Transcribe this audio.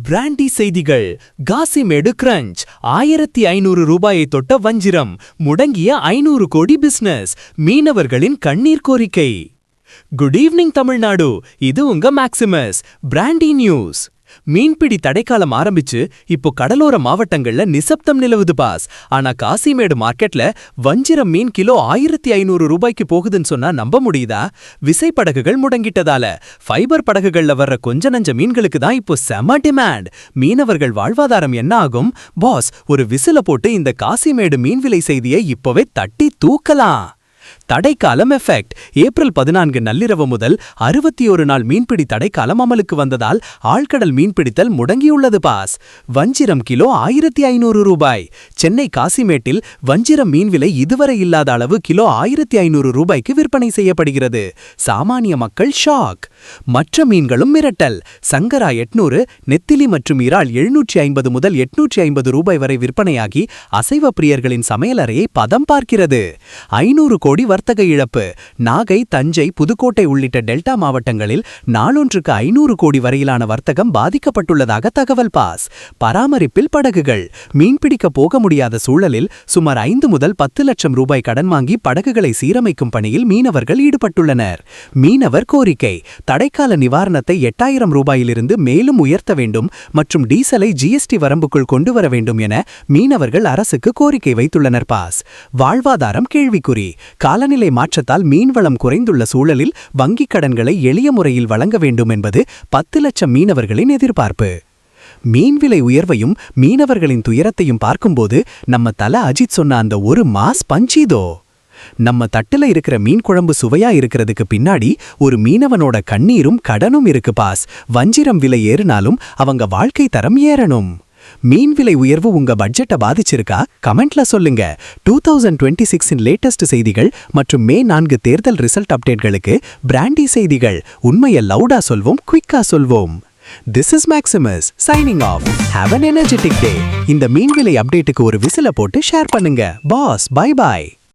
Brandy செய்திகள். Kasimedu cringe 1500 ரூபாயை தொட்ட வஞ்சிரம் முடங்கிய 500 கோடி பிசினஸ். மீனவர்களின் கண்ணீர் கோரிக்கை. குட் ஈவினிங் தமிழ்நாடு, இது உங்க மேக்சிமஸ். Brandy news. மீன்பிடி தடைக்காலம் ஆரம்பிச்சு இப்போ கடலோர மாவட்டங்கள்ல நிசப்தம் நிலவுது பாஸ். ஆனா காசிமேடு மார்க்கெட்ல வஞ்சிரம் மீன் கிலோ 1500 ரூபாய்க்கு போகுதுன்னு சொன்னா நம்ப முடியுதா? விசைப்படகுகள் முடங்கிட்டதால ஃபைபர் படகுகள்ல வர்ற கொஞ்ச நஞ்ச மீன்களுக்கு தான் இப்போ செம டிமாண்ட். மீனவர்கள் வாழ்வாதாரம் என்ன ஆகும்? பாஸ், ஒரு விசில போட்டு இந்த காசிமேடு மீன் விலை செய்தியை இப்போவே தட்டி தூக்கலாம். தடைக்காலம் எஃபெக்ட். ஏப்ரல் 14 நள்ளிரவு முதல் 61 நாள் மீன்பிடி தடைக்காலம் அமலுக்கு வந்ததால் ஆழ்கடல் மீன்பிடித்தல் முடங்கியுள்ளது பாஸ். வஞ்சிரம் கிலோ 1500 ரூபாய். சென்னை காசிமேட்டில் வஞ்சிரம் மீன் விலை இதுவரை இல்லாத அளவு கிலோ 1500 ரூபாய்க்கு விற்பனை செய்யப்படுகிறது. சாமானிய மக்கள் ஷாக். மற்ற மீன்களும் மிரட்டல். சங்கரா 800, நெத்திலி மற்றும் இறால் 750 முதல் 850 ரூபாய் வரை விற்பனையாகி அசைவ பிரியர்களின் சமையலறையை பதம் பார்க்கிறது. 500 கோடி வர்த்தக இழப்பு. நாகை, தஞ்சை, புதுக்கோட்டை உள்ளிட்ட டெல்டா மாவட்டங்களில் நாளொன்றுக்கு 500 கோடி வரையிலான வர்த்தகம் பாதிக்கப்பட்டுள்ளதாக தகவல் பாஸ். பராமரிப்பில் படகுகள். மீன்பிடிக்க போக முடியாத சூழலில் சுமார் 5 முதல் 10 லட்சம் ரூபாய் கடன் வாங்கி படகுகளை சீரமைக்கும் பணியில் மீனவர்கள் ஈடுபட்டுள்ளனர். மீனவர் கோரிக்கை. தடைக்கால நிவாரணத்தை 8000 ரூபாயிலிருந்து மேலும் உயர்த்த வேண்டும் மற்றும் டீசலை ஜிஎஸ்டி வரம்புக்குள் கொண்டு வர வேண்டும் என மீனவர்கள் அரசுக்கு கோரிக்கை வைத்துள்ளனர் பாஸ். வாழ்வாதாரம் கேள்விக்குறி. காலநிலை மாற்றத்தால் மீன்வளம் குறைந்துள்ள சூழலில் வங்கிக் கடன்களை எளிய முறையில் வழங்க வேண்டும் என்பது 10 லட்சம் மீனவர்களின் எதிர்பார்ப்பு. மீன்விலை உயர்வையும் மீனவர்களின் துயரத்தையும் பார்க்கும்போது நம்ம தல அஜித் சொன்ன அந்த ஒரு மாஸ் பஞ்சீதோ. நம்ம தட்டுல இருக்கிற மீன் குழம்பு சுவையா இருக்கிறதுக்கு பின்னாடி ஒரு மீனவனோட கண்ணீரும் கடனும் இருக்கு பாஸ். வஞ்சிரம் விலை ஏறினாலும் அவங்க வாழ்க்கை தரம் ஏறணும். மீன் விலை உயர்வு உங்க பட்ஜெட்டை பாதிச்சிருக்கா? கமெண்ட்ல சொல்லுங்க. 2026 லேட்டஸ்ட் செய்திகள் மற்றும் மே 4 தேர்தல் ரிசல்ட் அப்டேட்களுக்கு பிராண்டி செய்திகள். உண்மையை லவுடா சொல்வோம், குயிக்கா சொல்வோம். This is Maximus signing off. Have an energetic day. இந்த மீன் விலை அப்டேட்டுக்கு ஒரு விசில போட்டு ஷேர் பண்ணுங்க. பாஸ், பை பாய்.